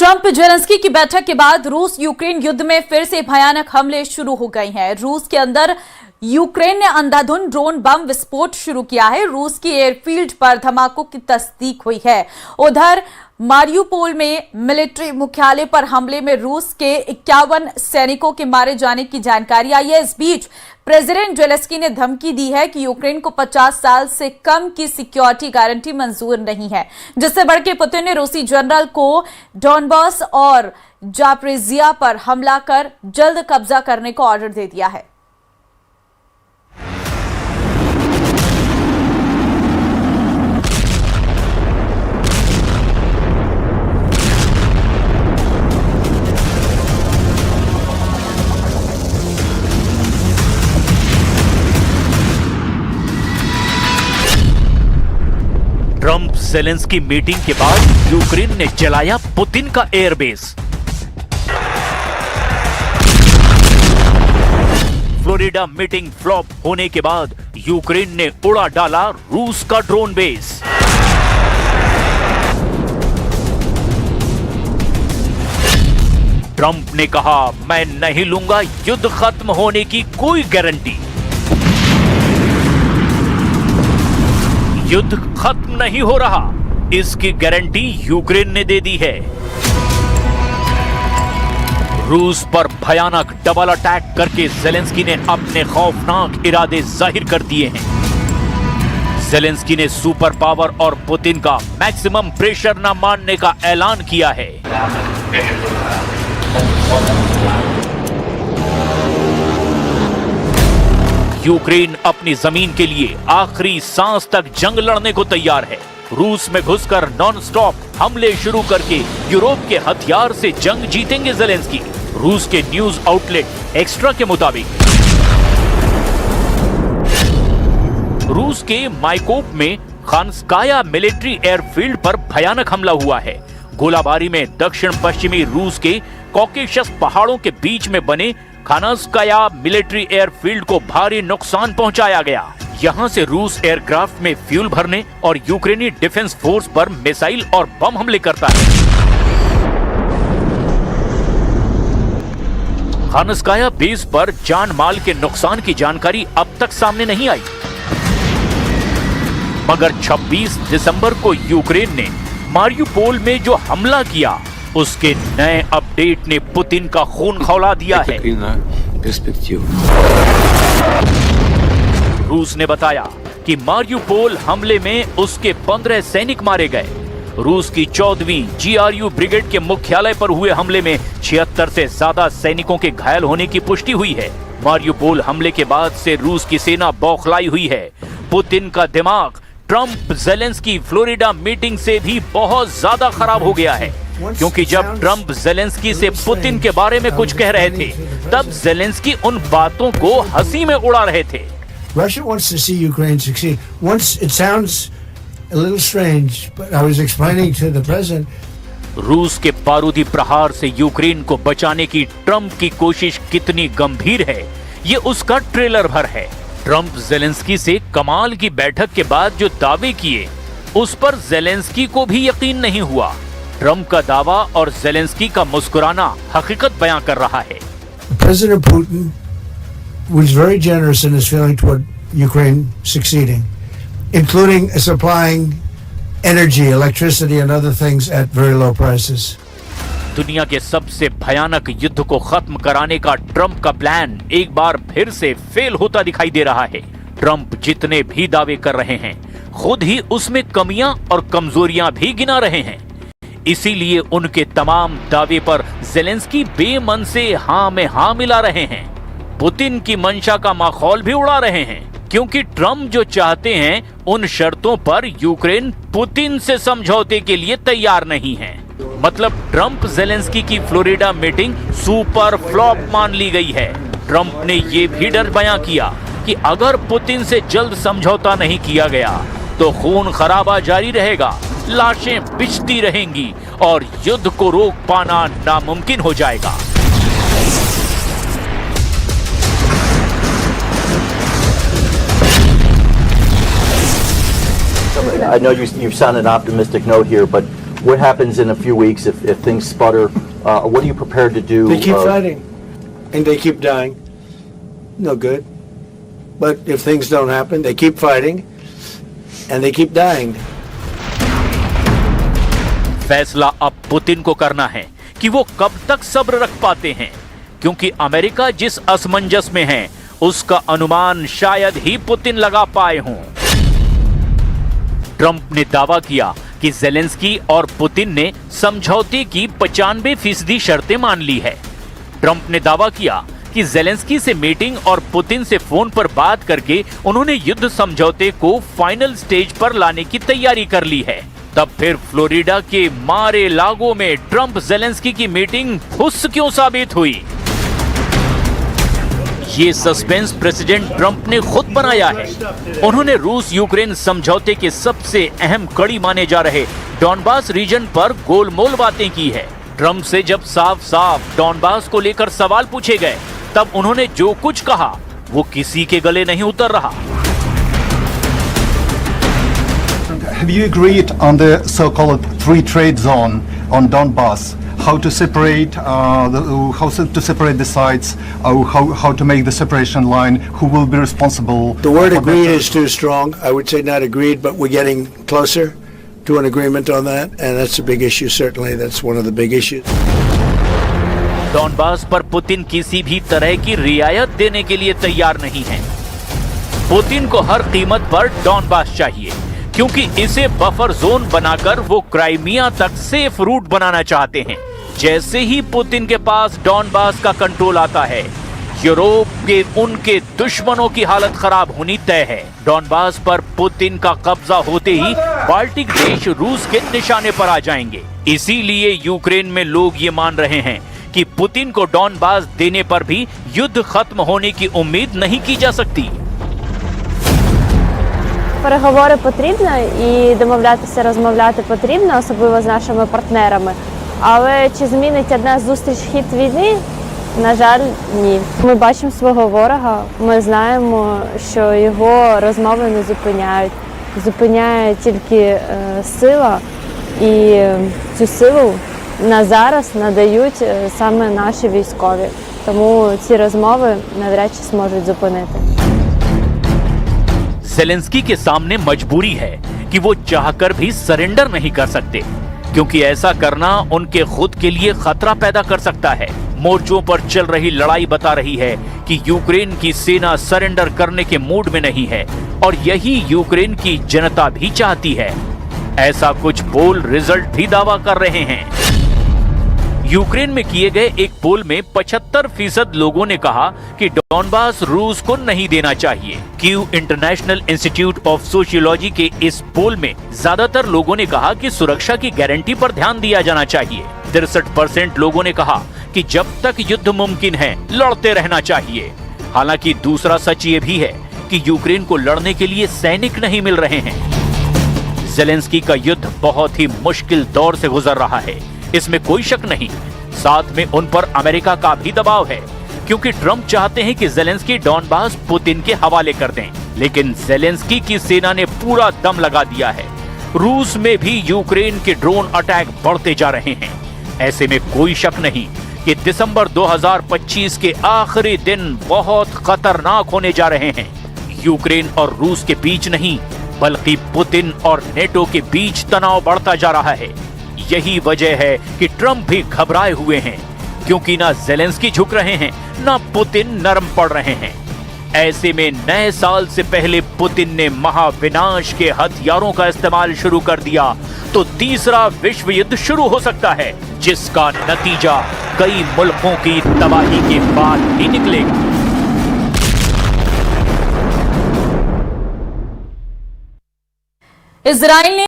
Trump Zelensky की बैठक के बाद रूस यूक्रेन युद्ध में फिर से भयानक हमले शुरू हो गए हैं। रूस के अंदर यूक्रेन ने अंधाधुंध ड्रोन बम विस्फोट शुरू किया है। रूस की एयरफील्ड पर धमाकों की तस्दीक हुई है। उधर मारियुपोल में मिलिट्री मुख्यालय पर हमले में रूस के 51 सैनिकों के मारे जाने की जानकारी आई है। इस बीच प्रेसिडेंट जेलेंस्की ने धमकी दी है कि यूक्रेन को 50 साल से कम की सिक्योरिटी गारंटी मंजूर नहीं है, जिससे बढ़ के पुतिन ने रूसी जनरल को डॉनबास और जापोरिजिया पर हमला कर जल्द कब्जा करने को ऑर्डर दे दिया है। ट्रंप जेलेंस्की मीटिंग के बाद यूक्रेन ने जलाया पुतिन का एयरबेस। फ्लोरिडा मीटिंग फ्लॉप होने के बाद यूक्रेन ने उड़ा डाला रूस का ड्रोन बेस। ट्रंप ने कहा, मैं नहीं लूंगा युद्ध खत्म होने की कोई गारंटी। युद्ध खत्म नहीं हो रहा, इसकी गारंटी यूक्रेन ने दे दी है। रूस पर भयानक डबल अटैक करके जेलेंस्की ने अपने खौफनाक इरादे जाहिर कर दिए हैं। जेलेंस्की ने सुपर पावर और पुतिन का मैक्सिमम प्रेशर न मानने का ऐलान किया है। यूक्रेन अपनी जमीन के लिए आखिरी सांस तक जंग लड़ने को तैयार है। रूस में घुसकर नॉन स्टॉप हमले शुरू करके यूरोप के हथियार से जंग जीतेंगे जेलेंस्की। रूस के न्यूज आउटलेट एक्स्ट्रा के मुताबिक रूस के माइकोव में खानस्काया मिलिट्री एयरफील्ड पर भयानक हमला हुआ है। गोलाबारी में दक्षिण पश्चिमी रूस के कॉकेशस पहाड़ों के बीच में बने खानस्काया मिलिट्री एयरफील्ड को भारी नुकसान पहुंचाया गया। यहां से रूस एयरक्राफ्ट में फ्यूल भरने और यूक्रेनी डिफेंस फोर्स पर मिसाइल और बम हमले करता है। खानस्काया बेस पर जान माल के नुकसान की जानकारी अब तक सामने नहीं आई, मगर 26 दिसंबर को यूक्रेन ने मारियुपोल में जो हमला किया, उसके नए अपडेट ने पुतिन का खून खौला दिया है। रूस ने बताया कि मारियुपोल हमले में उसके 15 सैनिक मारे गए। रूस की 14वीं GRU ब्रिगेड के मुख्यालय पर हुए हमले में 76 से ज्यादा सैनिकों के घायल होने की पुष्टि हुई है। मारियुपोल हमले के बाद से रूस की सेना बौखलाई हुई है। पुतिन का दिमाग ट्रंप जेलेंस्की फ्लोरिडा मीटिंग से भी बहुत ज्यादा खराब हो गया है, क्योंकि जब ट्रंप जेलेंस्की से पुतिन के बारे में कुछ कह रहे थे, तब जेलेंस्की उन बातों को हंसी में उड़ा रहे थे। Russia wants to see Ukraine succeed. Once it sounds a little strange, but I was explaining to the president. रूस के बारूदी प्रहार से यूक्रेन को बचाने की ट्रंप की कोशिश कितनी गंभीर है, ये उसका ट्रेलर भर है। ट्रंप जेलेंस्की से कमाल की बैठक के बाद जो दावे किए, उस पर जेलेंस्की को भी यकीन नहीं हुआ। ट्रंप का दावा और जेलेंस्की का मुस्कुराना हकीकत बयां कर रहा है। President Putin was very generous in his feeling toward Ukraine succeeding, including supplying energy, electricity and other things at very low prices. दुनिया के सबसे भयानक युद्ध को खत्म कराने का ट्रंप का प्लान एक बार फिर से फेल होता दिखाई दे रहा है। ट्रंप जितने भी दावे कर रहे हैं, खुद ही उसमें कमियां और कमजोरियां भी गिना रहे हैं। इसीलिए उनके तमाम दावे पर जेलेंस्की बेमन से हाँ में हाँ मिला रहे हैं। पुतिन की मंशा का माखौल भी उड़ा रहे हैं, क्योंकि ट्रंप जो चाहते हैं, उन शर्तों पर यूक्रेन पुतिन से समझौते के लिए तैयार नहीं है। मतलब ट्रंप जेलेंस्की की फ्लोरिडा मीटिंग सुपर फ्लॉप मान ली गई है। ट्रंप ने ये भी डर बयां किया कि अगर पुतिन से जल्द समझौता नहीं किया गया, तो खून खराबा जारी रहेगा, लाशें बिछती रहेंगी और युद्ध को रोक पाना नामुमकिन हो जाएगा। I know you sound an optimistic note here, but what happens in a few weeks if things sputter? What are you prepared to do? They keep fighting, and they keep dying. No good. But if things don't happen, they keep fighting, and they keep dying. फैसला अब Putin को करना है कि वो कब तक सब्र रख पाते हैं, क्योंकि अमेरिका जिस असमंजस में है उसका अनुमान शायद ही पुतिन लगा पाए हों। ट्रंप ने दावा किया कि जेलेंस्की और पुतिन ने समझौते की 95% शर्तें मान ली है। ट्रंप ने दावा किया कि जेलेंस्की से मीटिंग और पुतिन से फोन पर बात करके उन्होंने युद्ध समझौते को फाइनल स्टेज पर लाने की तैयारी कर ली है। तब फिर फ्लोरिडा के मारे लागो में ट्रंप जेलेंस्की की मीटिंग फुस क्यों साबित हुई? ये सस्पेंस प्रेसिडेंट ट्रंप ने खुद बनाया है। उन्होंने रूस यूक्रेन समझौते के सबसे अहम कड़ी माने जा रहे डॉनबास रीजन पर गोलमोल बातें की है। ट्रंप से जब साफ साफ डॉनबास को लेकर सवाल पूछे गए, तब उन्होंने जो कुछ कहा वो किसी के गले नहीं उतर रहा। Have you agreed on the so-called free trade zone on Donbass? How to separate the sites? How to make the separation line? Who will be responsible? The word agreed is too strong. I would say not agreed, but we're getting closer to an agreement on that, and that's a big issue. Certainly, that's one of the big issues. Donbas पर Putin किसी भी तरह की रियायत देने के लिए तैयार नहीं है। पुतिन को हर कीमत पर डॉनबास चाहिए, क्योंकि इसे बफर जोन बनाकर वो क्राइमिया तक सेफ रूट बनाना चाहते हैं। जैसे ही पुतिन के पास डॉनबास का कंट्रोल आता है, यूरोप के उनके दुश्मनों की हालत खराब होनी तय है। डॉनबास पर पुतिन का कब्जा होते ही बाल्टिक देश रूस के निशाने पर आ जाएंगे। इसीलिए यूक्रेन में लोग ये मान रहे हैं कि पुतिन को डॉनबास देने पर भी युद्ध खत्म होने की उम्मीद नहीं की जा सकती। Переговори потрібно і домовлятися, розмовляти потрібно, особливо з нашими партнерами. Але чи змінить одна зустріч хід війни? На жаль, ні. Ми бачимо свого ворога, ми знаємо, що його розмови не зупиняють. Зупиняє тільки сила, і цю силу на зараз надають саме наші військові. Тому ці розмови навряд чи зможуть зупинити. जेलेंस्की के सामने मजबूरी है कि वो चाहकर भी सरेंडर नहीं कर सकते, क्योंकि ऐसा करना उनके खुद के लिए खतरा पैदा कर सकता है। मोर्चों पर चल रही लड़ाई बता रही है कि यूक्रेन की सेना सरेंडर करने के मूड में नहीं है, और यही यूक्रेन की जनता भी चाहती है। ऐसा कुछ पोल रिजल्ट भी दावा कर रहे हैं। यूक्रेन में किए गए एक पोल में 75% लोगों ने कहा कि डॉनबास रूस को नहीं देना चाहिए। Q international institute of sociology के इस पोल में ज्यादातर लोगों ने कहा कि सुरक्षा की गारंटी पर ध्यान दिया जाना चाहिए। 63% लोगों ने कहा कि जब तक युद्ध मुमकिन है लड़ते रहना चाहिए। हालांकि दूसरा सच ये भी है कि यूक्रेन को लड़ने के लिए सैनिक नहीं मिल रहे हैं। जेलेंस्की का युद्ध बहुत ही मुश्किल दौर से गुजर रहा है, इसमें कोई शक नहीं। साथ में उन पर अमेरिका का भी दबाव है, क्योंकि ट्रंप चाहते हैं कि जेलेंस्की डॉनबास पुतिन के हवाले कर दें, लेकिन जेलेंस्की की सेना ने पूरा दम लगा दिया है। रूस में भी यूक्रेन के ड्रोन अटैक बढ़ते जा रहे हैं। ऐसे में कोई शक नहीं कि दिसंबर 2025 के आखिरी दिन बहुत खतरनाक होने जा रहे हैं। यूक्रेन और रूस के बीच नहीं, बल्कि पुतिन और नेटो के बीच तनाव बढ़ता जा रहा है। यही वजह है कि ट्रंप भी घबराए हुए हैं, क्योंकि ना जेलेंस्की झुक रहे हैं, ना पुतिन नरम पड़ रहे हैं। ऐसे में नए साल से पहले पुतिन ने महाविनाश के हथियारों का इस्तेमाल शुरू कर दिया तो तीसरा विश्व युद्ध शुरू हो सकता है, जिसका नतीजा कई मुल्कों की तबाही के बाद ही निकलेगा। इजराइल ने